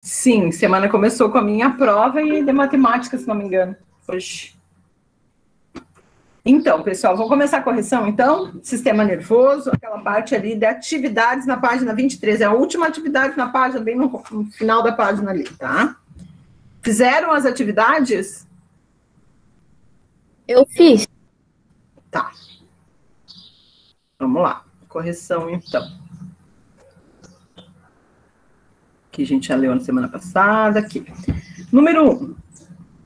Sim, semana começou com a minha prova e de matemática, se não me engano. Hoje. Então, pessoal, vamos começar a correção, então? Sistema nervoso, aquela parte ali de atividades na página 23. É a última atividade na página, bem no final da página ali, tá? Fizeram as atividades? Eu fiz. Tá. Vamos lá. Correção, então. Que a gente já leu na semana passada. Aqui. Número 1.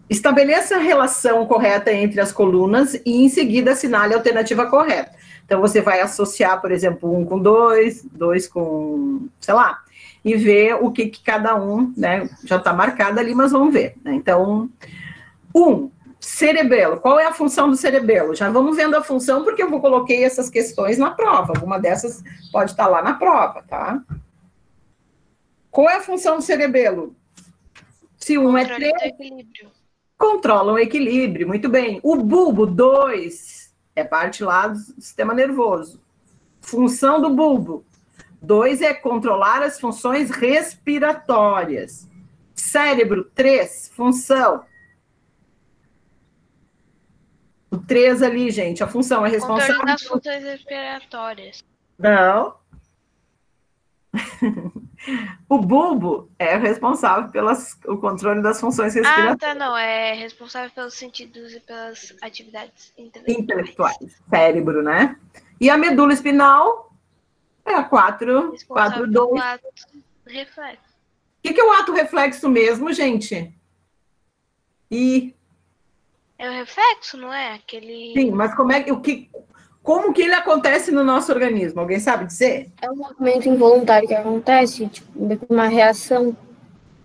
Estabeleça a relação correta entre as colunas e, em seguida, assinale a alternativa correta. Então, você vai associar, por exemplo, 1 com 2, 2 com, sei lá, e ver o que cada um, né, já está marcado ali, mas vamos ver. Né? Então, 1, cerebelo. Qual é a função do cerebelo? Já vamos vendo a função, porque eu coloquei essas questões na prova. Alguma dessas pode estar lá na prova, tá? Qual é a função do cerebelo? Se 1 é 3... Controlam o equilíbrio, muito bem. O bulbo, 2, é parte lá do sistema nervoso. Função do bulbo, 2 é controlar as funções respiratórias. Cérebro, 3, função. O 3 ali, gente, a função é responsável... Controle das funções respiratórias. Não. O bulbo é responsável pelo controle das funções respiratórias. Ah, tá, não. É responsável pelos sentidos e pelas atividades intelectuais. Cérebro, né? E a medula espinal é a 4, 2. Reflexo. O que é o ato reflexo mesmo, gente? É o reflexo, não é? Aquele... Sim, mas como que ele acontece no nosso organismo? Alguém sabe dizer? É um movimento involuntário que acontece, tipo, uma reação.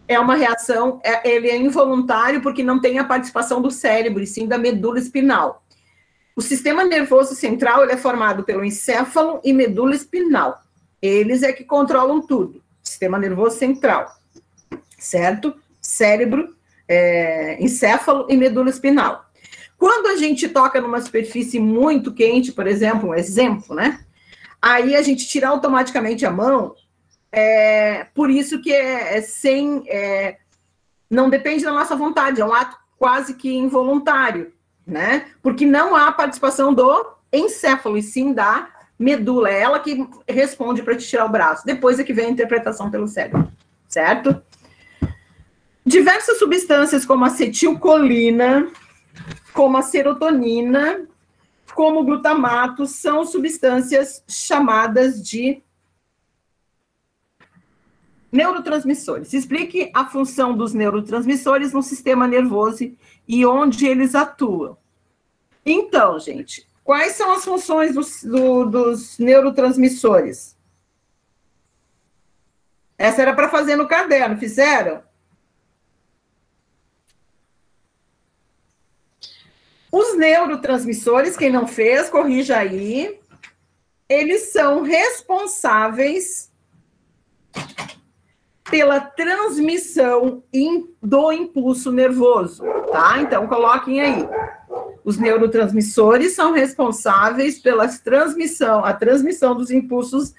É uma reação, ele é involuntário porque não tem a participação do cérebro, e sim da medula espinal. O sistema nervoso central ele é formado pelo encéfalo e medula espinal. Eles é que controlam tudo. Sistema nervoso central, certo? Cérebro, encéfalo e medula espinal. Quando a gente toca numa superfície muito quente, por exemplo, um exemplo, né? Aí a gente tira automaticamente a mão, por isso que não depende da nossa vontade, é um ato quase que involuntário, né? Porque não há participação do encéfalo, e sim da medula, é ela que responde para te tirar o braço. Depois é que vem a interpretação pelo cérebro, certo? Diversas substâncias como a acetilcolina, como a serotonina, como o glutamato, são substâncias chamadas de neurotransmissores. Explique a função dos neurotransmissores no sistema nervoso e onde eles atuam. Então, gente, quais são as funções dos neurotransmissores? Essa era para fazer no caderno, fizeram? Os neurotransmissores, quem não fez, corrija aí, eles são responsáveis pela transmissão do impulso nervoso, tá? Então, coloquem aí. Os neurotransmissores são responsáveis pela a transmissão dos impulsos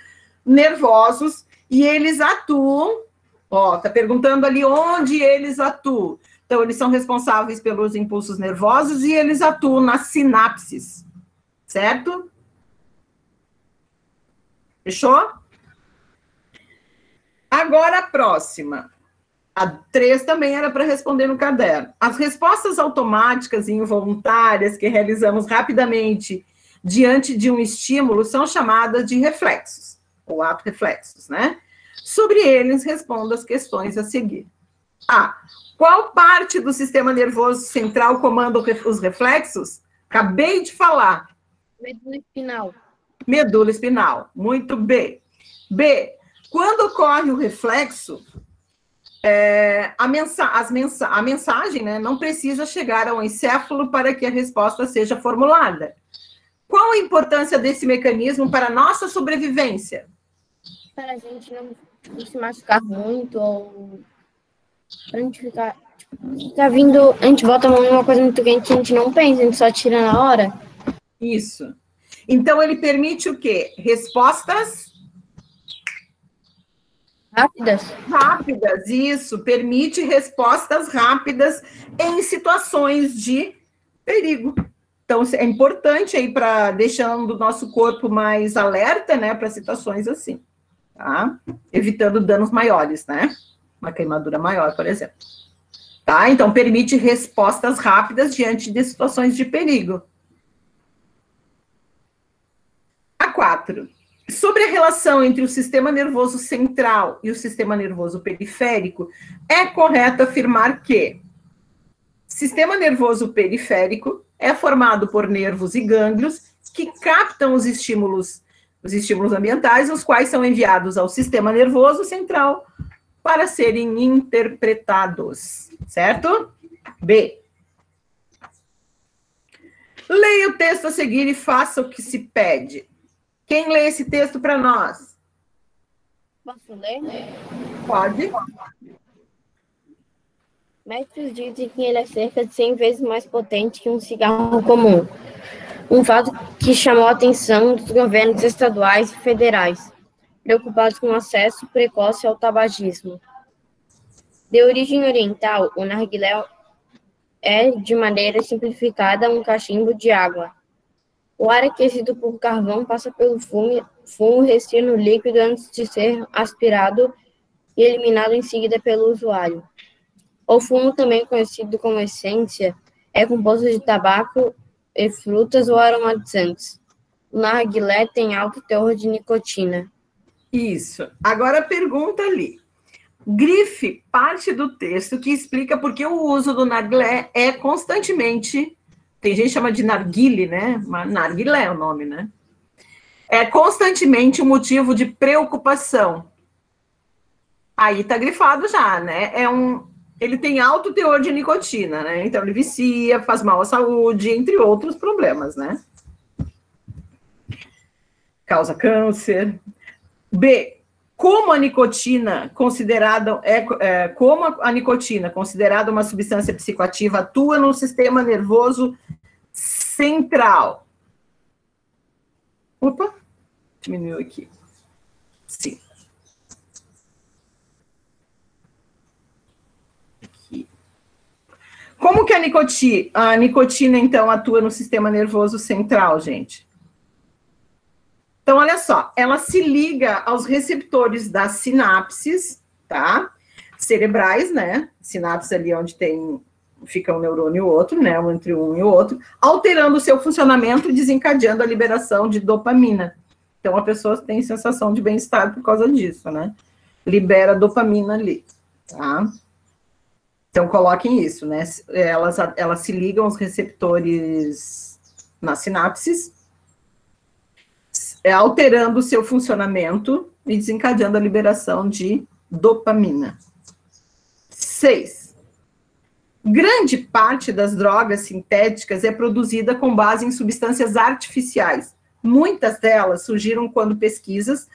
nervosos e eles atuam, tá perguntando ali onde eles atuam. Então, eles são responsáveis pelos impulsos nervosos e eles atuam nas sinapses, certo? Fechou? Agora, a próxima. A 3 também era para responder no caderno. As respostas automáticas e involuntárias que realizamos rapidamente diante de um estímulo são chamadas de reflexos, ou ato-reflexos, né? Sobre eles, responda as questões a seguir. Qual parte do sistema nervoso central comanda os reflexos? Acabei de falar. Medula espinal. Medula espinal. Muito bem. B. Quando ocorre o reflexo, a mensagem, né, não precisa chegar ao encéfalo para que a resposta seja formulada. Qual a importância desse mecanismo para a nossa sobrevivência? Para a gente não se machucar muito, ou para a gente ficar vindo, a gente bota a mão em uma coisa muito quente, a gente não pensa, a gente só tira na hora. Isso. Então, ele permite o quê? Respostas Rápidas? Rápidas, isso, permite respostas rápidas em situações de perigo. Então, é importante aí para deixando o nosso corpo mais alerta, né, para situações assim, tá? Evitando danos maiores, né? Uma queimadura maior, por exemplo. Tá? Então, permite respostas rápidas diante de situações de perigo. A 4. Sobre a relação entre o sistema nervoso central e o sistema nervoso periférico, é correto afirmar que sistema nervoso periférico é formado por nervos e gânglios que captam os estímulos ambientais, os quais são enviados ao sistema nervoso central para serem interpretados, certo? B. Leia o texto a seguir e faça o que se pede. Quem lê esse texto para nós? Posso ler? Pode. Médicos dizem que ele é cerca de 100 vezes mais potente que um cigarro comum. Um fato que chamou a atenção dos governos estaduais e federais, preocupados com o acesso precoce ao tabagismo. De origem oriental, o narguilé é, de maneira simplificada, um cachimbo de água. O ar aquecido por carvão passa pelo fumo restino líquido antes de ser aspirado e eliminado em seguida pelo usuário. O fumo, também conhecido como essência, é composto de tabaco e frutas ou aromatizantes. O narguilé tem alto teor de nicotina. Isso. Agora pergunta ali. Grife parte do texto que explica por que o uso do narguilé é constantemente... Tem gente que chama de narguile, né? Mas narguilé é o nome, né? É constantemente um motivo de preocupação. Aí tá grifado já, né? Ele tem alto teor de nicotina, né? Então ele vicia, faz mal à saúde, entre outros problemas, né? Causa câncer. B. Como a nicotina considerada uma substância psicoativa atua no sistema nervoso central. Opa, diminuiu aqui. Sim. Aqui. Como que a nicotina, então, atua no sistema nervoso central, gente? Então, olha só, ela se liga aos receptores das sinapses, tá? Cerebrais, né? Sinapses ali onde fica um neurônio e o outro, né? Entre um e o outro, alterando o seu funcionamento e desencadeando a liberação de dopamina. Então, a pessoa tem sensação de bem-estar por causa disso, né? Libera dopamina ali, tá? Então, coloquem isso, né? Elas se ligam aos receptores nas sinapses, alterando o seu funcionamento e desencadeando a liberação de dopamina. 6. Grande parte das drogas sintéticas é produzida com base em substâncias artificiais. Muitas delas surgiram quando pesquisas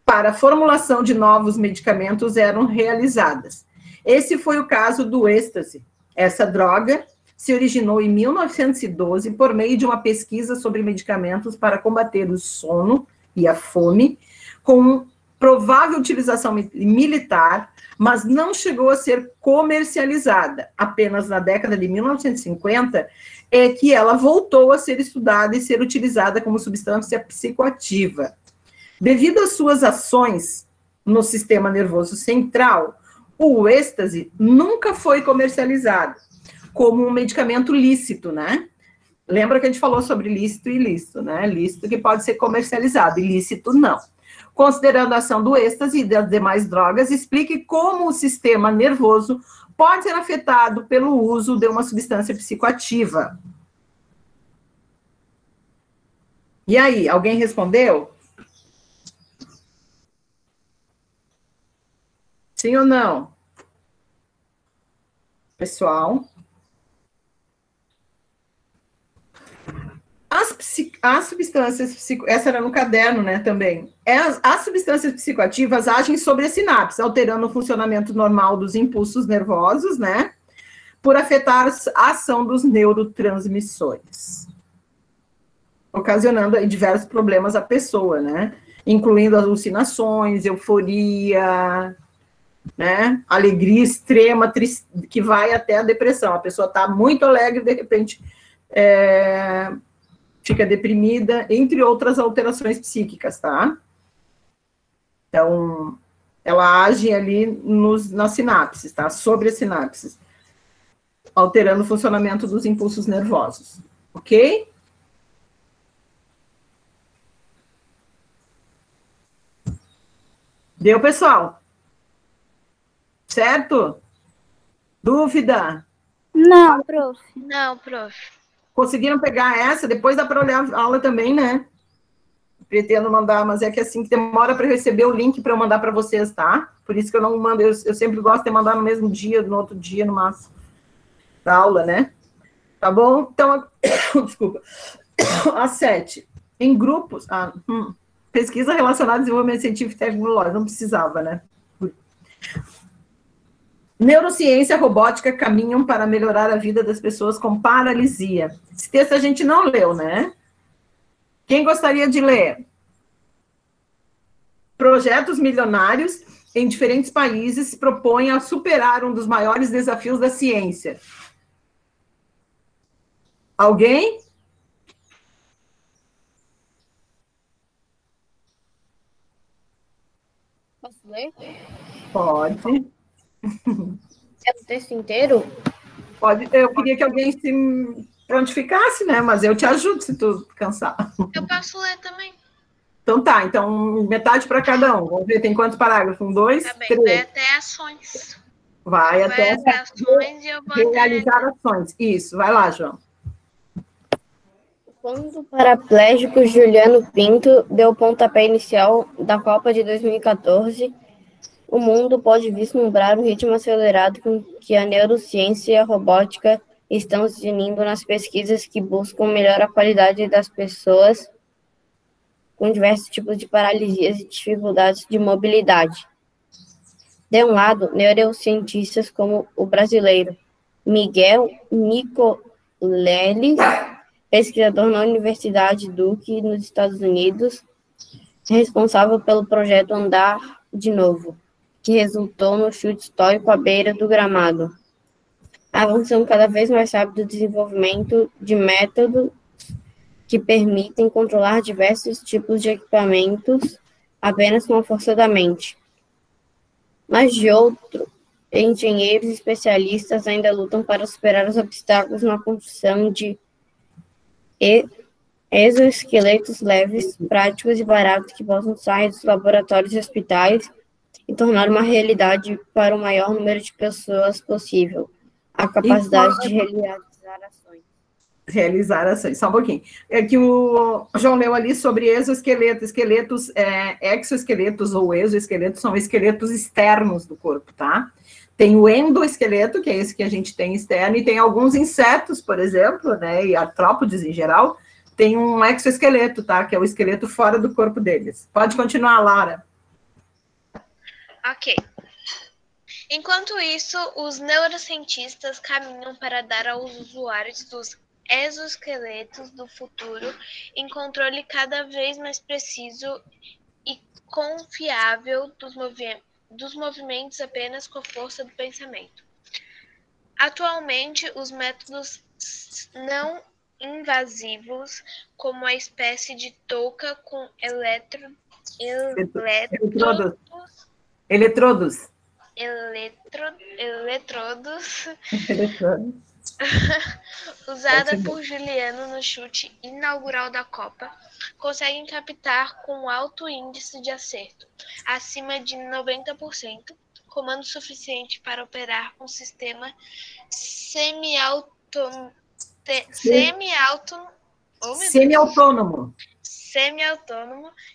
para a formulação de novos medicamentos eram realizadas. Esse foi o caso do êxtase. Essa droga se originou em 1912 por meio de uma pesquisa sobre medicamentos para combater o sono e a fome, com provável utilização militar, mas não chegou a ser comercializada. Apenas na década de 1950 é que ela voltou a ser estudada e ser utilizada como substância psicoativa. Devido às suas ações no sistema nervoso central, o êxtase nunca foi comercializado como um medicamento lícito, né? Lembra que a gente falou sobre lícito e ilícito, né? Lícito que pode ser comercializado, ilícito não. Considerando a ação do êxtase e das demais drogas, explique como o sistema nervoso pode ser afetado pelo uso de uma substância psicoativa. E aí, alguém respondeu? Sim ou não? Pessoal? As substâncias, essa era no caderno, né, também. As substâncias psicoativas agem sobre a sinapse, alterando o funcionamento normal dos impulsos nervosos, né, por afetar a ação dos neurotransmissores, ocasionando aí diversos problemas à pessoa, né. incluindo alucinações, euforia, né? Alegria extrema, que vai até a depressão. A pessoa está muito alegre, de repente fica deprimida, entre outras alterações psíquicas, tá? Então, ela age ali nas sinapses, tá? Sobre as sinapses, alterando o funcionamento dos impulsos nervosos, ok? Deu, pessoal? Certo? Dúvida? Não, prof. Não, prof. Conseguiram pegar essa? Depois dá para olhar a aula também, né? Pretendo mandar, mas é que assim, que demora para receber o link para eu mandar para vocês, tá? Por isso que eu não mando, eu sempre gosto de mandar no mesmo dia, no outro dia, no máximo, da aula, né? Tá bom? Então, desculpa. A 7. Em grupos, pesquisa relacionada ao desenvolvimento científico e tecnológico, não precisava, né? Neurociência e robótica caminham para melhorar a vida das pessoas com paralisia. Esse texto a gente não leu, né? Quem gostaria de ler? Projetos milionários em diferentes países se propõem a superar um dos maiores desafios da ciência. Alguém? Posso ler? Pode. É o texto inteiro? Pode. Eu queria que alguém se prontificasse, né? Mas eu te ajudo se tu cansar. Eu posso ler também. Então tá, então metade para cada um. Vamos ver, tem quantos parágrafos? 1, 2, Tá bem, 3. vai até ações. Vai até ações e eu vou realizar ações. Isso, vai lá, João. Quando o paraplégico Juliano Pinto deu o pontapé inicial da Copa de 2014, o mundo pode vislumbrar o ritmo acelerado com que a neurociência e a robótica estão se unindo nas pesquisas que buscam melhorar a qualidade das pessoas com diversos tipos de paralisias e dificuldades de mobilidade. De um lado, neurocientistas como o brasileiro Miguel Nicoleles, pesquisador na Universidade Duke, nos Estados Unidos, responsável pelo projeto Andar de Novo, que resultou no chute histórico à beira do gramado, avançando cada vez mais rápido o desenvolvimento de métodos que permitem controlar diversos tipos de equipamentos apenas com a força da mente. Mas, de outro, engenheiros e especialistas ainda lutam para superar os obstáculos na construção de exoesqueletos leves, práticos e baratos que possam sair dos laboratórios e hospitais e tornar uma realidade para o maior número de pessoas possível. A capacidade de realizar ações. Realizar ações. Só um pouquinho. É que o João leu ali sobre exoesqueletos. Esqueletos, exoesqueletos ou exoesqueletos são esqueletos externos do corpo, tá? Tem o endoesqueleto, que é esse que a gente tem externo, e tem alguns insetos, por exemplo, né, e artrópodes em geral, tem um exoesqueleto, tá? Que é o esqueleto fora do corpo deles. Pode continuar, Lara. Ok. Enquanto isso, os neurocientistas caminham para dar aos usuários dos exoesqueletos do futuro em controle cada vez mais preciso e confiável dos movimentos apenas com a força do pensamento. Atualmente, os métodos não invasivos, como a espécie de touca com eletrodos usada por Juliano no chute inaugural da Copa, conseguem captar com alto índice de acerto, acima de 90%, comando suficiente para operar um sistema semi-autônomo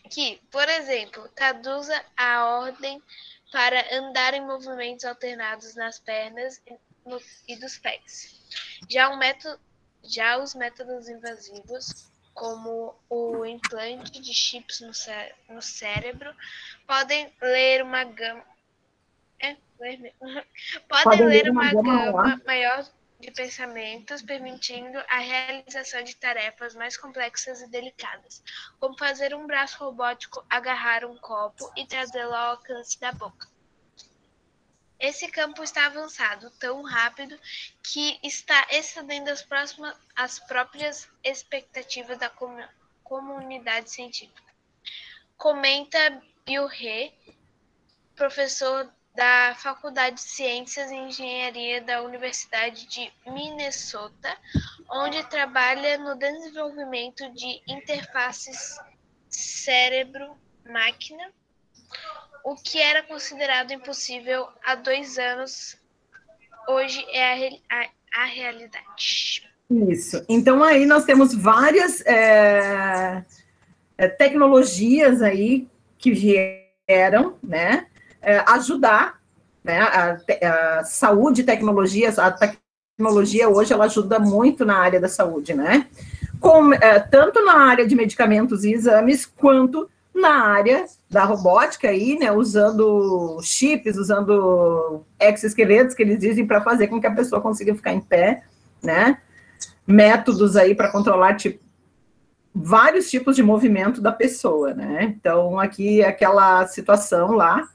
que, por exemplo, traduza a ordem para andar em movimentos alternados nas pernas e dos pés. Já os métodos invasivos, como o implante de chips no cérebro, podem ler uma gama maior de pensamentos, permitindo a realização de tarefas mais complexas e delicadas, como fazer um braço robótico agarrar um copo e trazê-lo ao alcance da boca. Esse campo está avançado tão rápido que está excedendo as próprias expectativas da comunidade científica. Comenta Bill He, professor da Faculdade de Ciências e Engenharia da Universidade de Minnesota, onde trabalha no desenvolvimento de interfaces cérebro-máquina. O que era considerado impossível há 2 anos, hoje é a realidade. Isso. Então, aí nós temos várias tecnologias aí que vieram, né, ajudar, né, a saúde e tecnologias. A tecnologia hoje, ela ajuda muito na área da saúde, né, tanto na área de medicamentos e exames, quanto na área da robótica aí, né, usando chips, usando exoesqueletos, que eles dizem, para fazer com que a pessoa consiga ficar em pé, né, métodos aí para controlar, vários tipos de movimento da pessoa, né, então aqui aquela situação lá,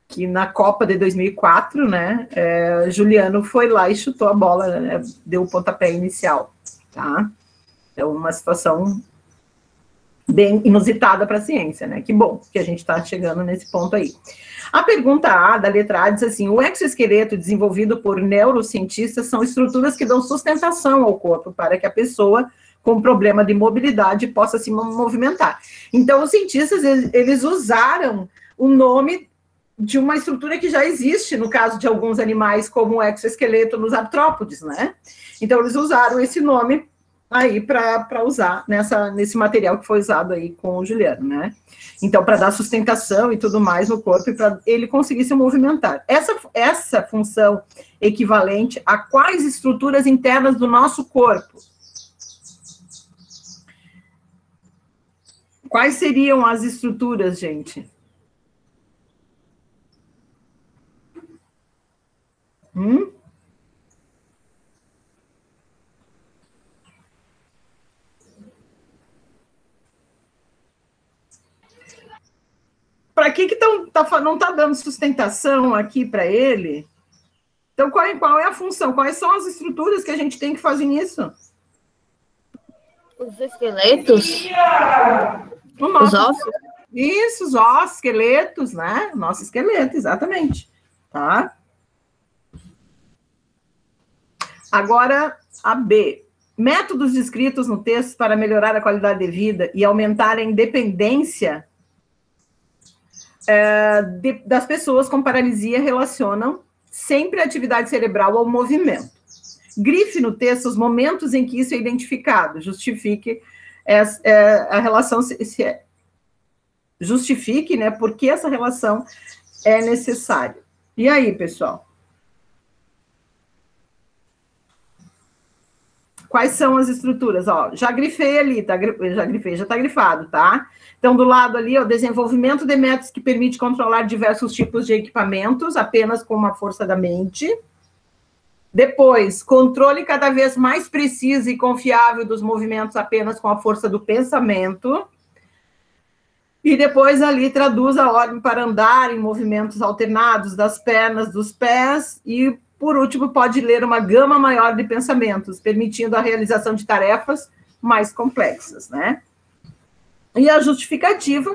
que na Copa de 2004, né, Juliano foi lá e chutou a bola, né, deu o pontapé inicial, tá, então uma situação bem inusitada para a ciência, né? Que bom que a gente está chegando nesse ponto aí. A pergunta A, da letra A, diz assim: o exoesqueleto desenvolvido por neurocientistas são estruturas que dão sustentação ao corpo para que a pessoa com problema de mobilidade possa se movimentar. Então, os cientistas, eles usaram o nome de uma estrutura que já existe, no caso de alguns animais, como o exoesqueleto nos artrópodes, né? Então, eles usaram esse nome aí para usar nesse material que foi usado aí com o Juliano, né? Então, para dar sustentação e tudo mais no corpo e para ele conseguir se movimentar. Essa função equivalente a quais estruturas internas do nosso corpo? Quais seriam as estruturas, gente? Para que não está dando sustentação aqui para ele? Então, qual é a função? Quais são as estruturas que a gente tem que fazer nisso? Os esqueletos? Os ossos? Isso, os ossos, esqueletos, né? Nosso esqueleto, exatamente. Tá? Agora, a B. Métodos descritos no texto para melhorar a qualidade de vida e aumentar a independência das pessoas com paralisia relacionam sempre a atividade cerebral ao movimento. Grife no texto os momentos em que isso é identificado. Justifique a relação, justifique, né, por que essa relação é necessária. E aí, pessoal? Quais são as estruturas? Ó, já grifei ali, tá? Já está grifado, tá? Então, do lado ali, o desenvolvimento de métodos que permite controlar diversos tipos de equipamentos apenas com uma força da mente. Depois, controle cada vez mais preciso e confiável dos movimentos apenas com a força do pensamento. E depois ali traduz a ordem para andar em movimentos alternados das pernas, dos pés. E, por último, pode ler uma gama maior de pensamentos, permitindo a realização de tarefas mais complexas, né? E a justificativa,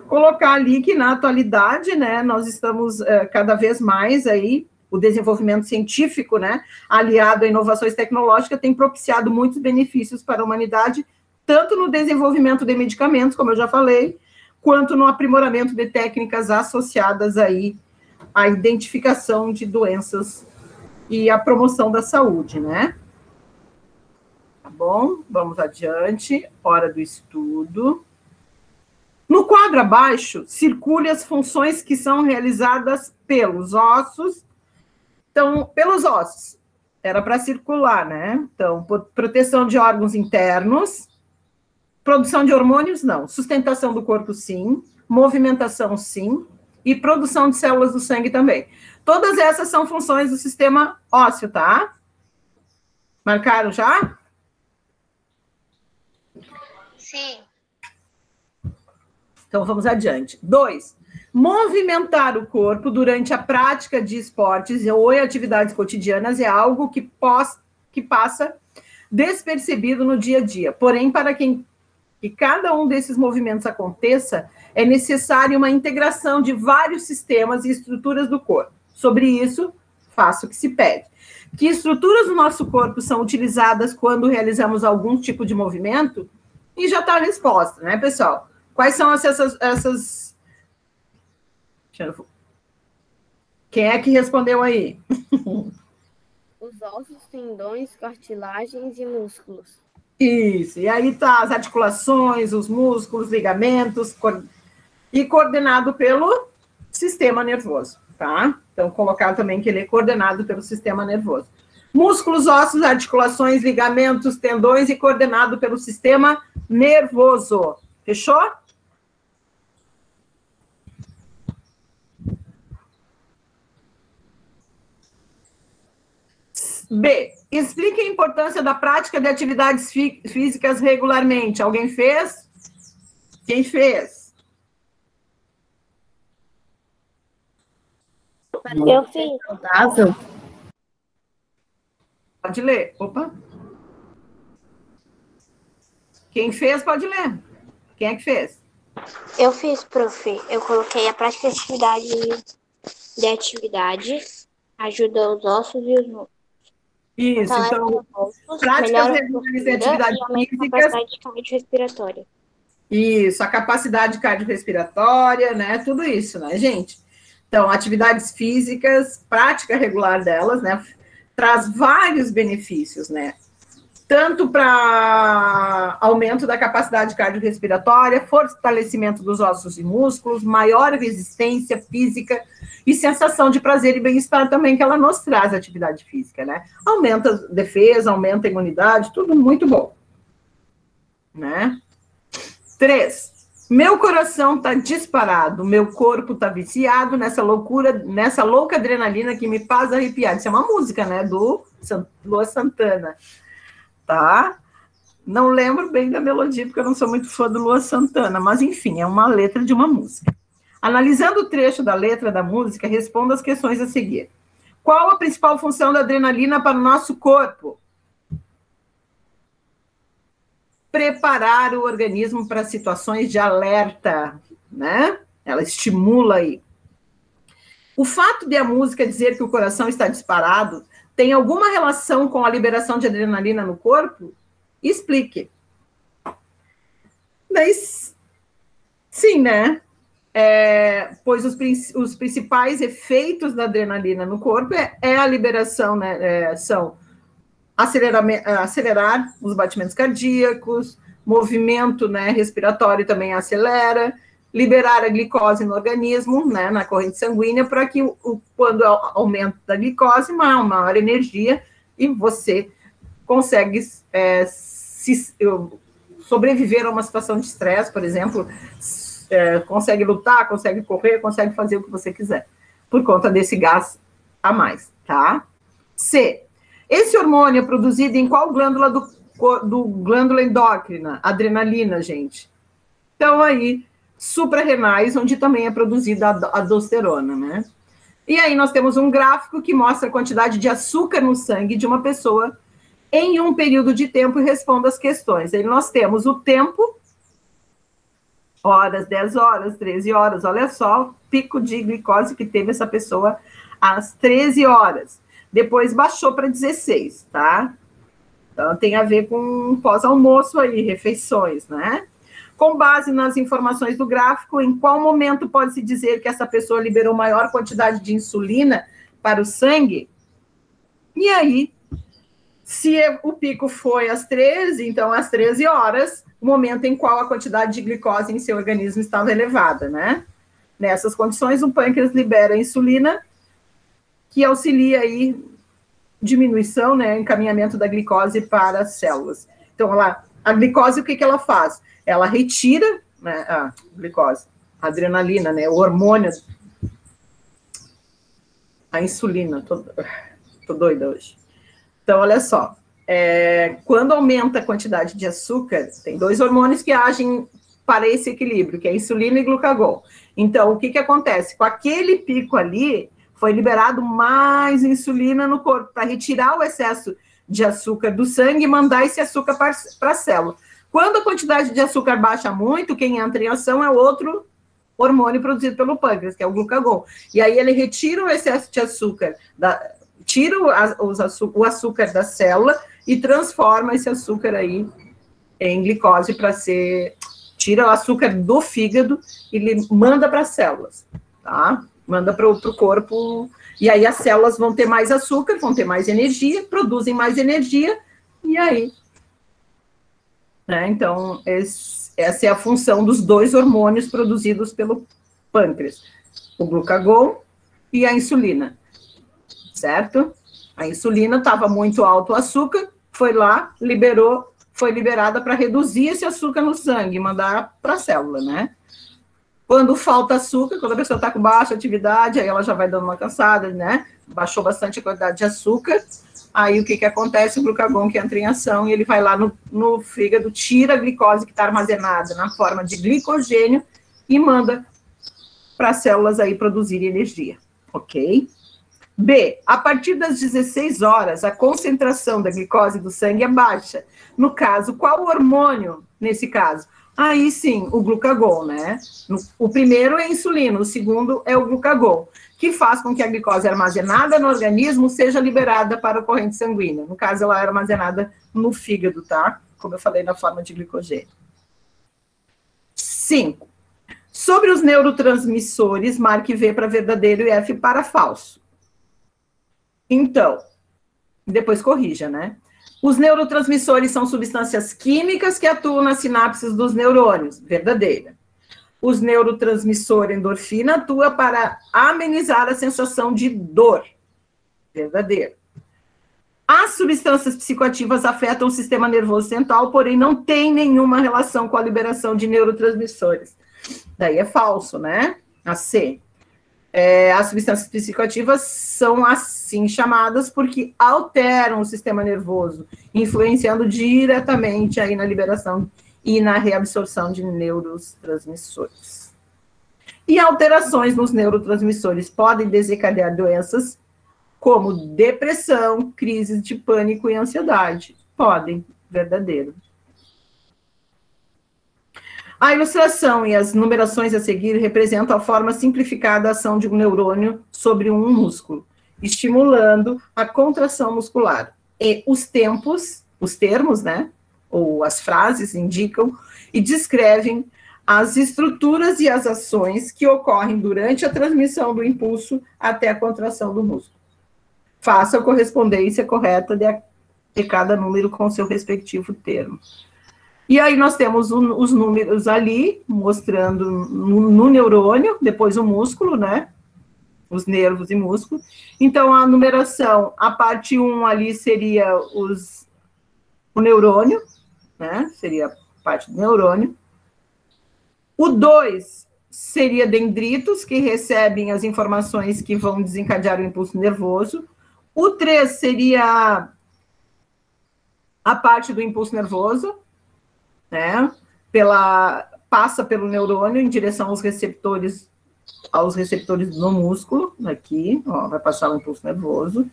colocar ali que na atualidade, né, nós estamos cada vez mais aí, o desenvolvimento científico, né, aliado a inovações tecnológicas, tem propiciado muitos benefícios para a humanidade, tanto no desenvolvimento de medicamentos, como eu já falei, quanto no aprimoramento de técnicas associadas aí à identificação de doenças e à promoção da saúde, né? Tá bom? Vamos adiante. Hora do estudo. No quadro abaixo, circule as funções que são realizadas pelos ossos. Então, pelos ossos, era para circular, né? Então, proteção de órgãos internos, produção de hormônios, não. Sustentação do corpo, sim. Movimentação, sim. E produção de células do sangue também. Todas essas são funções do sistema ósseo, tá? Marcaram já? Sim. Então, vamos adiante. 2. Movimentar o corpo durante a prática de esportes ou em atividades cotidianas é algo que passa despercebido no dia a dia. Porém, para que cada um desses movimentos aconteça, é necessária uma integração de vários sistemas e estruturas do corpo. Sobre isso, faço o que se pede. Que estruturas do nosso corpo são utilizadas quando realizamos algum tipo de movimento? E já está a resposta, né, pessoal? Quais são essas... Quem é que respondeu aí? Os ossos, tendões, cartilagens e músculos. Isso, e aí tá as articulações, os músculos, ligamentos, e coordenado pelo sistema nervoso, tá? Então, colocar também que ele é coordenado pelo sistema nervoso. Músculos, ossos, articulações, ligamentos, tendões e coordenado pelo sistema nervoso. Fechou? B. Explique a importância da prática de atividades físicas regularmente. Alguém fez? Quem fez? Eu fiz. Saudável. Pode ler. Opa. Quem fez, pode ler. Quem é que fez? Eu fiz, prof. Eu coloquei a prática de atividades ajuda os ossos e os músculos. Isso, então, práticas regulares de atividades físicas. A capacidade cardiorrespiratória. Isso, a capacidade cardiorrespiratória, né? Tudo isso, né, gente? Então, atividades físicas, prática regular delas, né? Traz vários benefícios, né? Tanto para aumento da capacidade cardiorrespiratória, fortalecimento dos ossos e músculos, maior resistência física e sensação de prazer e bem-estar também que ela nos traz, a atividade física, né? Aumenta a defesa, aumenta a imunidade, tudo muito bom, né? 3. Meu coração tá disparado, meu corpo tá viciado nessa loucura, nessa louca adrenalina que me faz arrepiar. Isso é uma música, né? Do Luan Santana. Tá? Não lembro bem da melodia, porque eu não sou muito fã do Luan Santana, mas enfim, é uma letra de uma música. Analisando o trecho da letra da música, responda as questões a seguir. Qual a principal função da adrenalina para o nosso corpo? Preparar o organismo para situações de alerta, né? Ela estimula aí. O fato de a música dizer que o coração está disparado tem alguma relação com a liberação de adrenalina no corpo? Explique. Mas, sim, né? Pois os principais efeitos da adrenalina no corpo é a liberação, né? São acelerar os batimentos cardíacos, movimento, né, respiratório também acelera, liberar a glicose no organismo, né, na corrente sanguínea, para que quando aumenta a glicose, uma maior energia, e você consegue sobreviver a uma situação de estresse, por exemplo, consegue lutar, consegue correr, consegue fazer o que você quiser, por conta desse gás a mais, tá? C. Esse hormônio é produzido em qual glândula do glândula endócrina? Adrenalina, gente. Então, aí, suprarrenais, onde também é produzida a aldosterona, né? E aí nós temos um gráfico que mostra a quantidade de açúcar no sangue de uma pessoa em um período de tempo e responde as questões. Aí nós temos o tempo, horas, 10 horas, 13 horas, olha só o pico de glicose que teve essa pessoa às 13 horas. Depois baixou para 16, tá? Então, tem a ver com pós-almoço aí, refeições, né? Com base nas informações do gráfico, em qual momento pode-se dizer que essa pessoa liberou maior quantidade de insulina para o sangue? E aí, se o pico foi às 13, então às 13 horas, o momento em qual a quantidade de glicose em seu organismo estava elevada, né? Nessas condições, o pâncreas libera a insulina, que auxilia aí diminuição, né, encaminhamento da glicose para as células. Então, a glicose, o que ela faz? Ela retira, né, a glicose, a adrenalina, né, o hormônio, a insulina, tô doida hoje. Então, olha só, quando aumenta a quantidade de açúcar, tem 2 hormônios que agem para esse equilíbrio, que é insulina e glucagon. Então, o que acontece? Com aquele pico ali, foi liberado mais insulina no corpo, para retirar o excesso de açúcar do sangue e mandar esse açúcar para a célula. Quando a quantidade de açúcar baixa muito, quem entra em ação é outro hormônio produzido pelo pâncreas, que é o glucagon. E aí ele retira o excesso de açúcar, tira o açúcar da célula e transforma esse açúcar aí em glicose para ser... Tira o açúcar do fígado e ele manda para as células, tá? Manda para o corpo, e aí as células vão ter mais açúcar, vão ter mais energia, produzem mais energia, e aí... Né? Então, essa é a função dos 2 hormônios produzidos pelo pâncreas, o glucagon e a insulina, certo? A insulina estava muito alto o açúcar, foi lá, foi liberada para reduzir esse açúcar no sangue e mandar para a célula, né? Quando falta açúcar, quando a pessoa está com baixa atividade, aí ela já vai dando uma cansada, né? Baixou bastante a quantidade de açúcar, aí o que acontece? O glucagon que entra em ação e ele vai lá no fígado, tira a glicose que está armazenada na forma de glicogênio e manda para as células aí produzirem energia, ok? B, a partir das 16 horas, a concentração da glicose do sangue é baixa. No caso, qual hormônio nesse caso? Aí sim, o glucagon, né? O primeiro é a insulina, o segundo é o glucagon, que faz com que a glicose armazenada no organismo seja liberada para a corrente sanguínea. No caso, ela é armazenada no fígado, tá? Como eu falei, na forma de glicogênio. 5. Sobre os neurotransmissores, marque V para verdadeiro e F para falso. Então, depois corrija, né? Os neurotransmissores são substâncias químicas que atuam nas sinapses dos neurônios. Verdadeira. Os neurotransmissor endorfina atua para amenizar a sensação de dor. Verdadeiro. As substâncias psicoativas afetam o sistema nervoso central, porém não tem nenhuma relação com a liberação de neurotransmissores. Daí é falso, né? A C. As substâncias psicoativas são assim chamadas porque alteram o sistema nervoso, influenciando diretamente aí na liberação e na reabsorção de neurotransmissores. E alterações nos neurotransmissores podem desencadear doenças como depressão, crises de pânico e ansiedade. Podem, verdadeiro. A ilustração e as numerações a seguir representam a forma simplificada da ação de um neurônio sobre um músculo, estimulando a contração muscular. E os termos, né, ou as frases indicam e descrevem as estruturas e as ações que ocorrem durante a transmissão do impulso até a contração do músculo. Faça a correspondência correta de cada número com seu respectivo termo. E aí nós temos os números ali, mostrando no neurônio, depois o músculo, né? Os nervos e músculo. Então, a numeração, a parte 1 ali seria o neurônio, né? Seria a parte do neurônio. O 2 seria dendritos, que recebem as informações que vão desencadear o impulso nervoso. O 3 seria a parte do impulso nervoso, né? Passa pelo neurônio em direção aos receptores no músculo, aqui, ó, vai passar o impulso nervoso.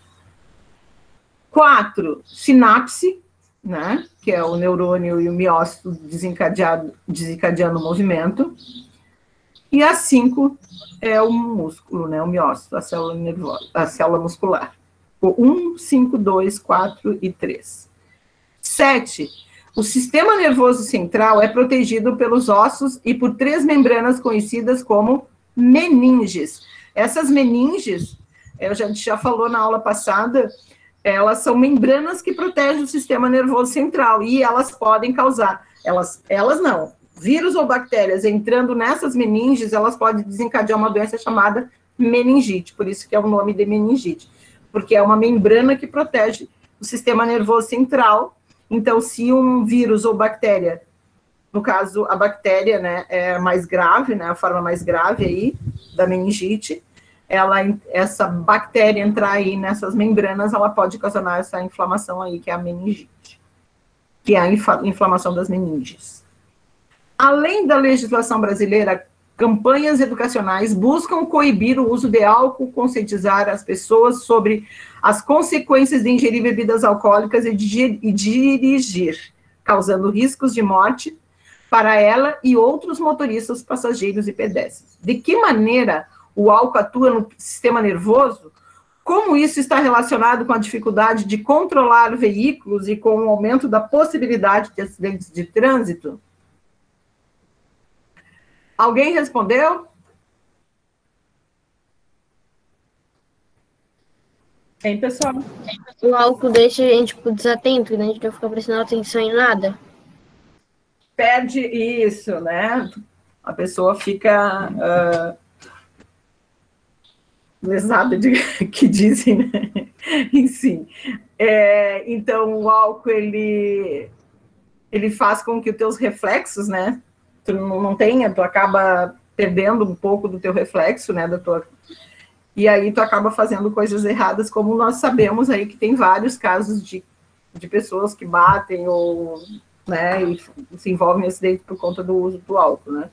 4, sinapse, né? Que é o neurônio e o miócito desencadeando o movimento. E a 5 é o músculo, né? O miócito, a célula nervosa, a célula muscular. O 1, 5, 2, 4 e 3. 7. O sistema nervoso central é protegido pelos ossos e por 3 membranas conhecidas como meninges. Essas meninges, a gente já falou na aula passada, elas são membranas que protegem o sistema nervoso central e elas podem causar, elas não, vírus ou bactérias entrando nessas meninges, elas podem desencadear uma doença chamada meningite, por isso que é o nome de meningite, porque é uma membrana que protege o sistema nervoso central. Então, se um vírus ou bactéria, no caso, a bactéria, né, é mais grave, né, a forma mais grave aí da meningite, essa bactéria entrar aí nessas membranas, ela pode ocasionar essa inflamação aí, que é a meningite, que é a inflamação das meninges. Além da legislação brasileira, campanhas educacionais buscam coibir o uso de álcool, conscientizar as pessoas sobre as consequências de ingerir bebidas alcoólicas e dirigir, causando riscos de morte para ela e outros motoristas, passageiros e pedestres. De que maneira o álcool atua no sistema nervoso? Como isso está relacionado com a dificuldade de controlar veículos e com o aumento da possibilidade de acidentes de trânsito? Alguém respondeu? Hein, pessoal? O álcool deixa a gente desatento, né? A gente não fica prestando atenção em nada. Perde isso, né? A pessoa fica lesada, que dizem, né? Enfim. Então, o álcool, ele faz com que os teus reflexos, né? Tu não tenha, tu acaba perdendo um pouco do teu reflexo, né? E aí tu acaba fazendo coisas erradas, como nós sabemos aí que tem vários casos de pessoas que batem ou, né, e se envolvem em acidente por conta do uso do álcool, né?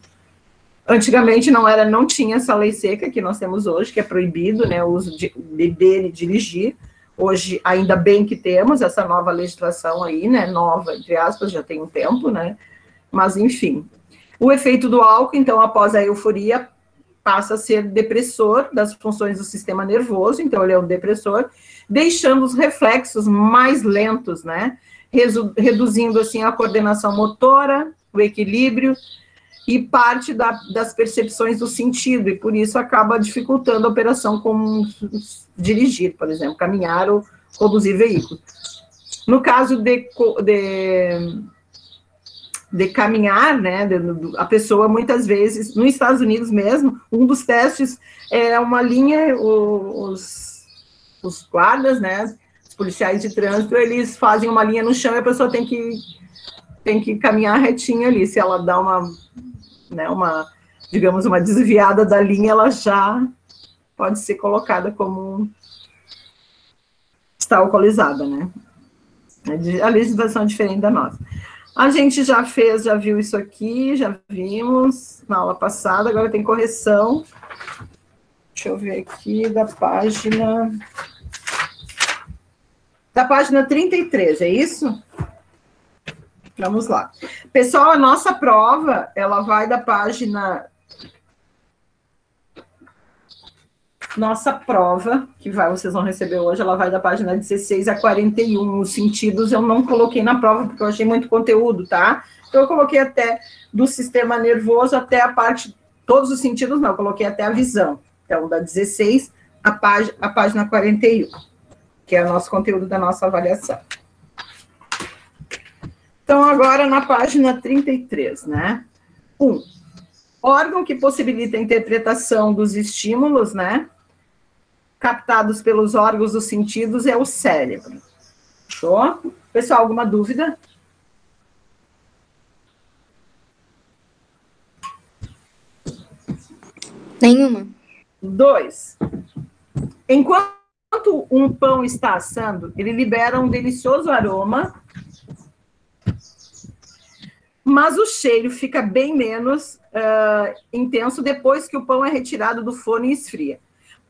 Antigamente não tinha essa lei seca que nós temos hoje, que é proibido, né, o uso de beber e dirigir. Hoje, ainda bem que temos essa nova legislação aí, né, nova, entre aspas, já tem um tempo, né, mas enfim. O efeito do álcool, então, após a euforia, passa a ser depressor das funções do sistema nervoso, então ele é um depressor, deixando os reflexos mais lentos, né, reduzindo, assim, a coordenação motora, o equilíbrio e parte das percepções do sentido, e por isso acaba dificultando a operação como dirigir, por exemplo, caminhar ou conduzir veículo. No caso de caminhar, né, a pessoa muitas vezes, nos Estados Unidos mesmo, um dos testes é uma linha, os guardas, né, os policiais de trânsito, eles fazem uma linha no chão e a pessoa tem que caminhar retinha ali. Se ela dá digamos, uma desviada da linha, ela já pode ser colocada como está alcoolizada, né? A legislação é diferente da nossa. A gente já viu isso aqui, já vimos na aula passada, agora tem correção. Deixa eu ver aqui, da página 33, é isso? Vamos lá. Pessoal, a nossa prova, ela vai da página... Nossa prova, vocês vão receber hoje, ela vai da página 16 a 41. Os sentidos eu não coloquei na prova, porque eu achei muito conteúdo, tá? Então, eu coloquei até do sistema nervoso até a parte... Todos os sentidos não, eu coloquei até a visão. Então, da 16 a página 41, que é o nosso conteúdo da nossa avaliação. Então, agora na página 33, né? 1. Órgão que possibilita a interpretação dos estímulos, né? Captados pelos órgãos dos sentidos é o cérebro. Fechou? Pessoal, alguma dúvida? Nenhuma. 2. Enquanto um pão está assando, ele libera um delicioso aroma, mas o cheiro fica bem menos intenso depois que o pão é retirado do forno e esfria.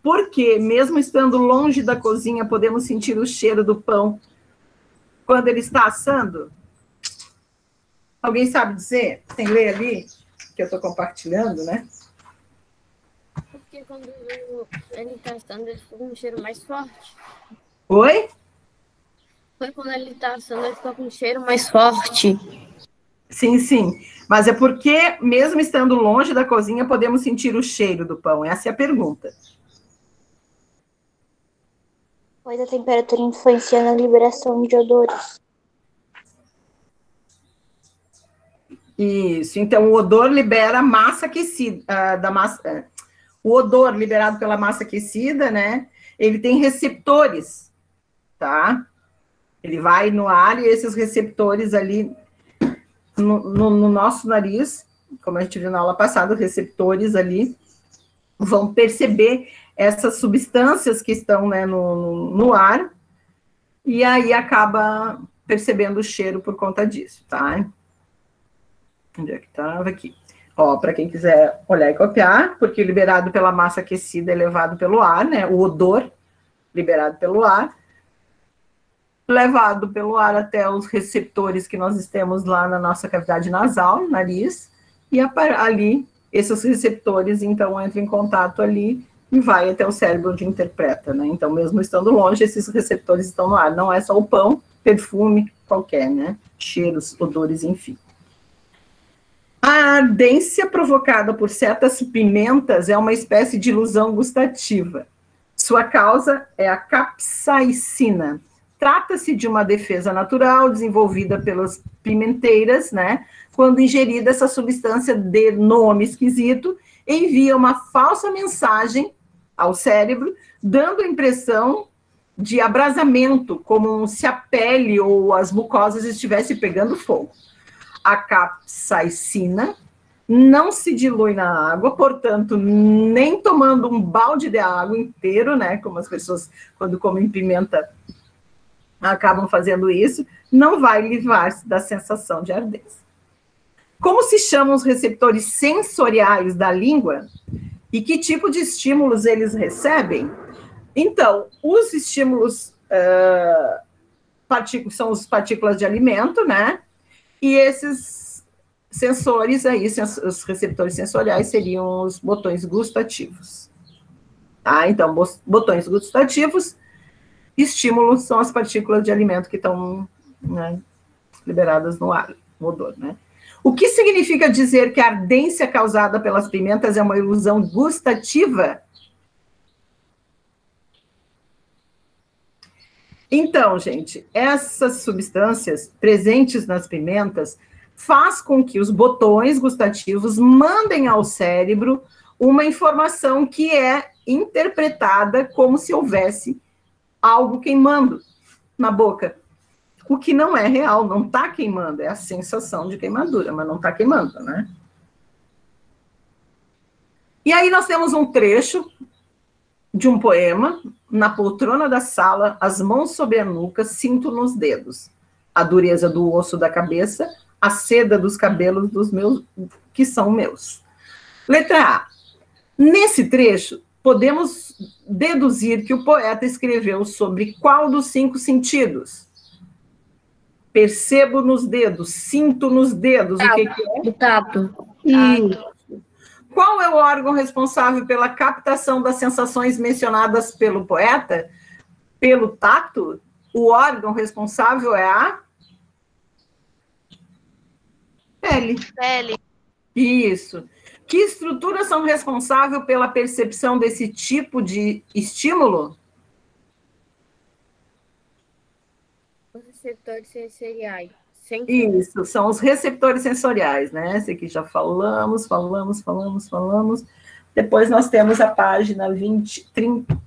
Porque, mesmo estando longe da cozinha, podemos sentir o cheiro do pão quando ele está assando? Alguém sabe dizer? Tem ler ali, que eu estou compartilhando, né? Porque quando ele está assando, ele fica com um cheiro mais forte. Oi? Foi quando ele está assando, ele fica com um cheiro mais forte. Sim, sim. Mas é porque, mesmo estando longe da cozinha, podemos sentir o cheiro do pão? Essa é a pergunta. Pois a temperatura influencia na liberação de odores. Isso. Então, o odor libera a massa aquecida, o odor liberado pela massa aquecida, né? Ele tem receptores, tá? Ele vai no ar e esses receptores ali no nosso nariz, como a gente viu na aula passada, os receptores ali vão perceber essas substâncias que estão, né, no ar, e aí acaba percebendo o cheiro por conta disso, tá? Onde é que estava? Aqui. Ó, para quem quiser olhar e copiar, porque liberado pela massa aquecida é levado pelo ar, né? O odor liberado pelo ar, levado pelo ar até os receptores que nós temos lá na nossa cavidade nasal, nariz, e ali, esses receptores, então, entram em contato ali e vai até o cérebro onde interpreta, né? Então, mesmo estando longe, esses receptores estão no ar. Não é só o pão, perfume qualquer, né? Cheiros, odores, enfim. A ardência provocada por certas pimentas é uma espécie de ilusão gustativa. Sua causa é a capsaicina. Trata-se de uma defesa natural desenvolvida pelas pimenteiras, né? Quando ingerida, essa substância de nome esquisito envia uma falsa mensagem ao cérebro, dando a impressão de abrasamento, como se a pele ou as mucosas estivessem pegando fogo. A capsaicina não se dilui na água, portanto, nem tomando um balde de água inteiro, né, como as pessoas, quando comem pimenta, acabam fazendo isso, não vai livrar-se da sensação de ardência. Como se chamam os receptores sensoriais da língua e que tipo de estímulos eles recebem? Então, os estímulos são as partículas de alimento, né? E esses sensores aí, os receptores sensoriais, seriam os botões gustativos. Tá? Então, botões gustativos, estímulos são as partículas de alimento que estão, né, liberadas no ar, no odor, né? O que significa dizer que a ardência causada pelas pimentas é uma ilusão gustativa? Então, gente, essas substâncias presentes nas pimentas faz com que os botões gustativos mandem ao cérebro uma informação que é interpretada como se houvesse algo queimando na boca. O que não é real, não está queimando, é a sensação de queimadura, mas não está queimando, né? E aí nós temos um trecho de um poema: na poltrona da sala, as mãos sobre a nuca, sinto nos dedos a dureza do osso da cabeça, a seda dos cabelos dos meus, que são meus. Letra A. Nesse trecho, podemos deduzir que o poeta escreveu sobre qual dos 5 sentidos? Percebo nos dedos, sinto nos dedos, o que é? O tato. Isso. Qual é o órgão responsável pela captação das sensações mencionadas pelo poeta? Pelo tato? O órgão responsável é a pele. Pele. Isso. Que estruturas são responsáveis pela percepção desse tipo de estímulo? Os receptores sensoriais. Isso, são os receptores sensoriais, né? Esse aqui já falamos. Depois nós temos a página 30.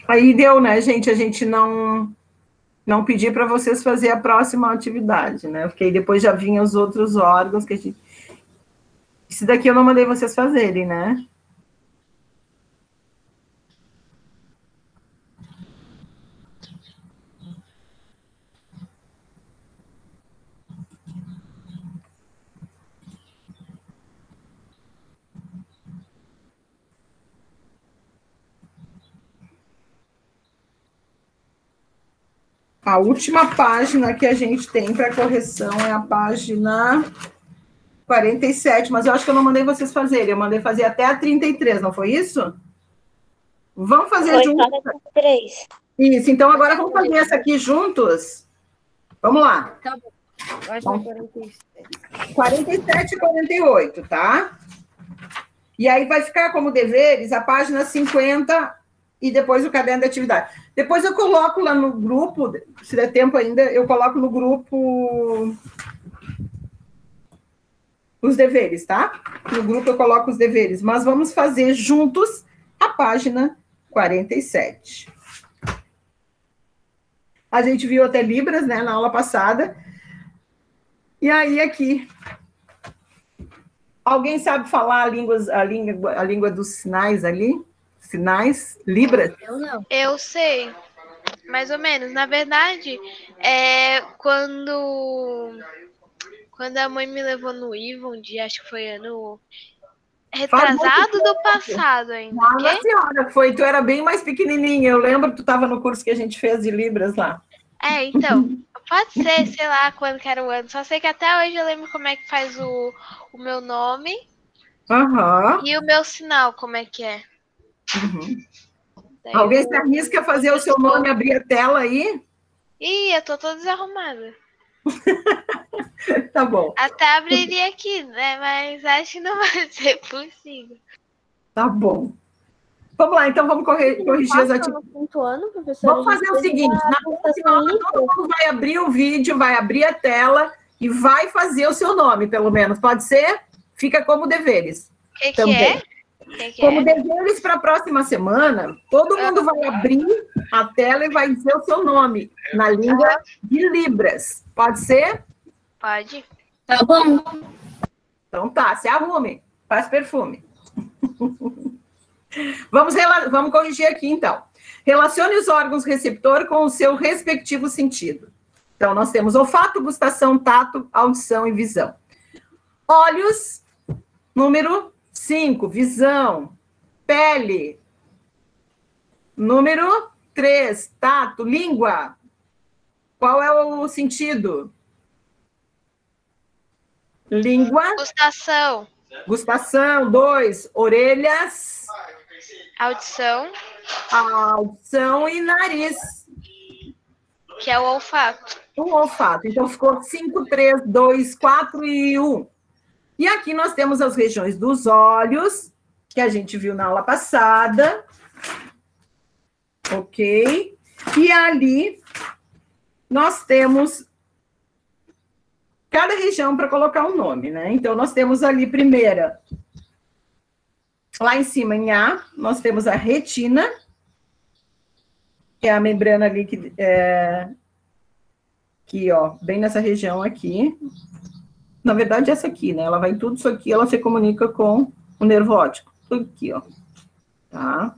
Aí deu, né, gente? A gente não pedi para vocês fazer a próxima atividade, né? Porque depois já vinham os outros órgãos que a gente... Esse daqui eu não mandei vocês fazerem, né? A última página que a gente tem para correção é a página 47, mas eu acho que eu não mandei vocês fazerem, eu mandei fazer até a 33, não foi isso? Vamos fazer juntos? 3. Isso, então agora vamos fazer essa aqui juntos? Vamos lá. Tá bom. Página 47. 47 e 48, tá? E aí vai ficar como deveres a página 50 e depois o caderno de atividade. Depois eu coloco lá no grupo, se der tempo ainda, eu coloco no grupo os deveres, tá? No grupo eu coloco os deveres, mas vamos fazer juntos a página 47. A gente viu até Libras, né, na aula passada. E aí aqui Alguém sabe falar a língua dos sinais ali? Sinais? Libras? Eu não. Eu sei, mais ou menos. Na verdade, quando a mãe me levou no IVA um dia, acho que foi ano retrasado do passado ainda. Nossa senhora, tu era bem mais pequenininha. Eu lembro que tu estava no curso que a gente fez de Libras lá. Então, pode ser, sei lá, quando que era o ano. Só sei que até hoje eu lembro como é que faz o meu nome e o meu sinal, como é que é. Uhum. Alguém se arrisca a fazer o seu nome, abrir a tela aí? Ih, eu tô toda desarrumada. Tá bom. Até abriria aqui, né? Mas acho que não vai ser possível. Tá bom. Vamos lá, então vamos corrigir as atividades. Vamos fazer o seguinte, na próxima aula todo mundo vai abrir o vídeo, vai abrir a tela e vai fazer o seu nome, pelo menos. Pode ser? Fica como deveres. O que é? Como deveres para a próxima semana, todo mundo vai abrir a tela e vai dizer o seu nome na língua de Libras. Pode ser? Pode. Tá bom. Então tá, se arrume, faz perfume. Vamos corrigir aqui, então. Relacione os órgãos receptor com o seu respectivo sentido. Então, nós temos olfato, gustação, tato, audição e visão. Olhos, número 5, visão. Pele, número 3, tato. Língua, qual é o sentido? Língua. Gustação. Gustação, 2, orelhas. Audição. Audição e nariz. Que é o olfato. O olfato. Então, ficou 5, 3, 2, 4 e 1. E aqui nós temos as regiões dos olhos, que a gente viu na aula passada. Ok? E ali nós temos cada região para colocar um nome, né? Então, nós temos ali, primeira, lá em cima, em A, nós temos a retina, que é a membrana ali aqui, ó, bem nessa região aqui. Na verdade, essa aqui, né? Ela vai tudo isso aqui, ela se comunica com o nervo óptico. Tudo aqui, ó. Tá?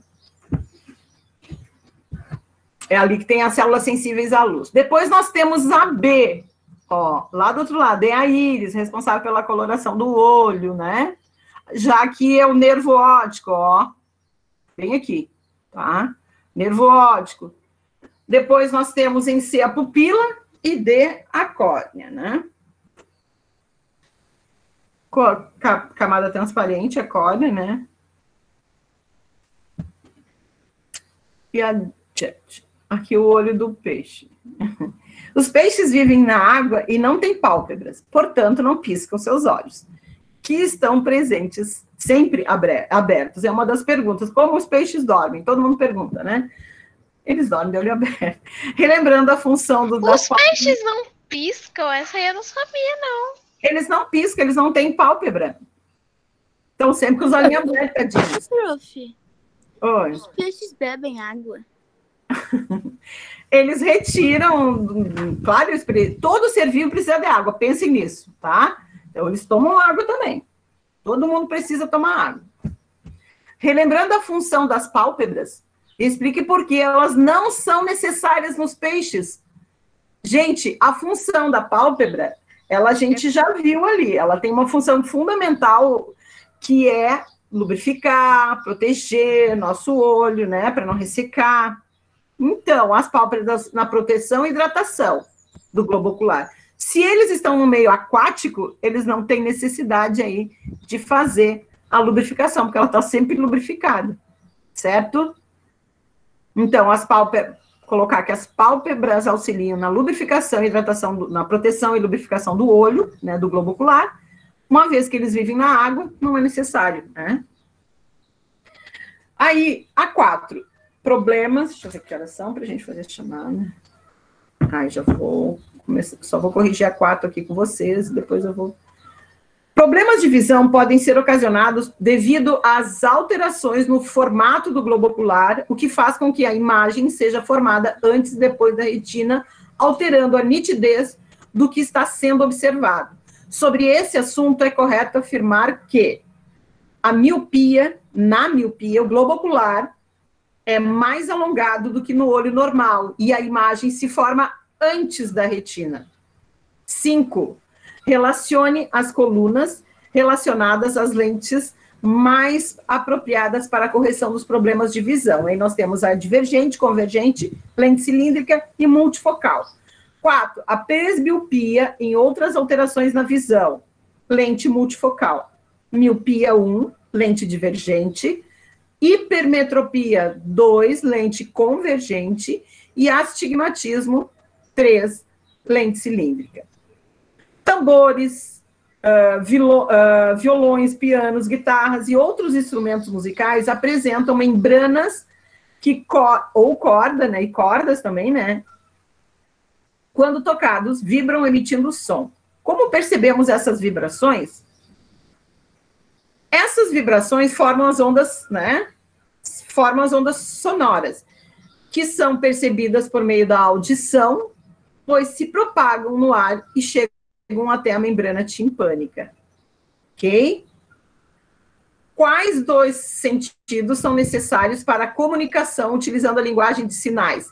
É ali que tem as células sensíveis à luz. Depois nós temos a B, ó, lá do outro lado, é a íris, responsável pela coloração do olho, né? Já que é o nervo óptico, ó, bem aqui, tá? Nervo óptico. Depois nós temos em C a pupila e D a córnea, né? Camada transparente, a córnea, né? E aqui o olho do peixe. Os peixes vivem na água e não têm pálpebras, portanto, não piscam seus olhos, que estão presentes, sempre abertos. É uma das perguntas. Como os peixes dormem? Todo mundo pergunta, né? Eles dormem de olho aberto. Relembrando a função do... Os peixes não piscam? Essa aí eu não sabia, não. Eles não piscam, eles não têm pálpebra. Estão sempre com os olhinhos abertos. Prof, Oi. os peixes bebem água. Eles retiram, claro, todo ser vivo precisa de água, pensem nisso, tá? Então, eles tomam água também. Todo mundo precisa tomar água. Relembrando a função das pálpebras, explique por que elas não são necessárias nos peixes. Gente, a função da pálpebra, a gente já viu ali, ela tem uma função fundamental que é lubrificar, proteger nosso olho, né, para não ressecar. Então, as pálpebras na proteção e hidratação do globo ocular. Se eles estão no meio aquático, eles não têm necessidade aí de fazer a lubrificação, porque ela está sempre lubrificada, certo? Então, colocar que as pálpebras auxiliam na lubrificação e hidratação, na proteção e lubrificação do olho, né, do globo ocular. Uma vez que eles vivem na água, não é necessário, né? Aí, A4. Problemas, deixa eu ver que horas são para a gente fazer a chamada. Ai, já vou começar, só vou corrigir a 4 aqui com vocês, depois eu vou... Problemas de visão podem ser ocasionados devido às alterações no formato do globo ocular, o que faz com que a imagem seja formada antes e depois da retina, alterando a nitidez do que está sendo observado. Sobre esse assunto, é correto afirmar que na miopia, o globo ocular é mais alongado do que no olho normal e a imagem se forma antes da retina. 5. Relacione as colunas relacionadas às lentes mais apropriadas para a correção dos problemas de visão. Aí nós temos a divergente, convergente, lente cilíndrica e multifocal. 4. A presbiopia em outras alterações na visão. Lente multifocal. Miopia 1, lente divergente. Hipermetropia 2, lente convergente. E astigmatismo 3, lente cilíndrica. Tambores, violões, pianos, guitarras e outros instrumentos musicais apresentam membranas ou corda, né, e cordas também, né, quando tocados, vibram emitindo som. Como percebemos essas vibrações? Essas vibrações formam as ondas, né? Formam as ondas sonoras, que são percebidas por meio da audição, pois se propagam no ar e chegam até a membrana timpânica. Ok? Quais 2 sentidos são necessários para a comunicação utilizando a linguagem de sinais?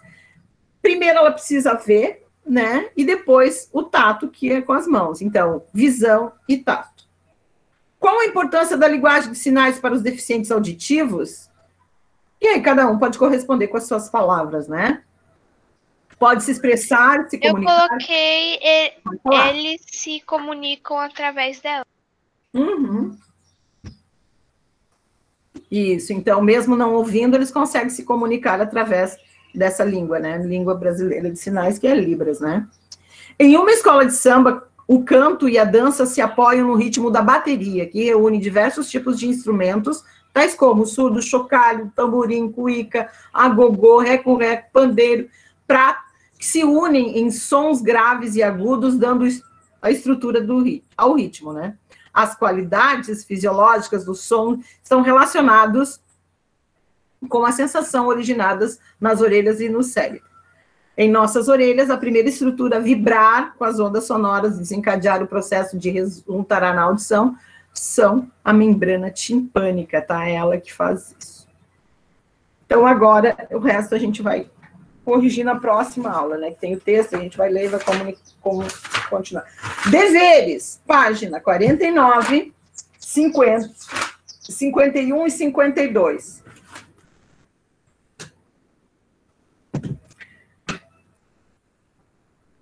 Primeiro, ela precisa ver, né? E depois o tato, que é com as mãos. Então, visão e tato. Qual a importância da linguagem de sinais para os deficientes auditivos? E aí, cada um pode corresponder com as suas palavras, né? Pode se expressar, se comunicar. Eu coloquei, eles se comunicam através dela. Uhum. Isso, então, mesmo não ouvindo, eles conseguem se comunicar através dessa língua, né? Língua brasileira de sinais, que é Libras, né? Em uma escola de samba, o canto e a dança se apoiam no ritmo da bateria, que reúne diversos tipos de instrumentos, tais como surdo, chocalho, tamborim, cuíca, agogô, reco-reco, pandeiro, prato, que se unem em sons graves e agudos, dando a estrutura ao ritmo, né? As qualidades fisiológicas do som estão relacionadas com a sensação originadas nas orelhas e no cérebro. Em nossas orelhas, a primeira estrutura a vibrar com as ondas sonoras e desencadear o processo de resultar na audição são a membrana timpânica, tá? É ela que faz isso. Então, agora, o resto a gente vai corrigir na próxima aula, né? Que tem o texto, a gente vai ler e vai continuar. Deveres, página 49, 50, 51 e 52.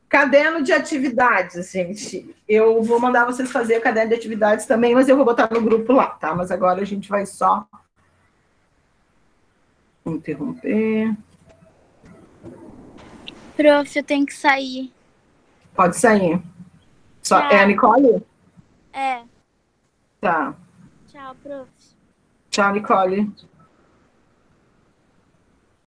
Caderno de atividades, gente. Eu vou mandar vocês fazer o caderno de atividades também, mas eu vou botar no grupo lá, tá? Mas agora a gente vai só interromper. Prof, eu tenho que sair. Pode sair. Só, Tchau. é a Nicole? É. Tá. Tchau, prof. Tchau, Nicole.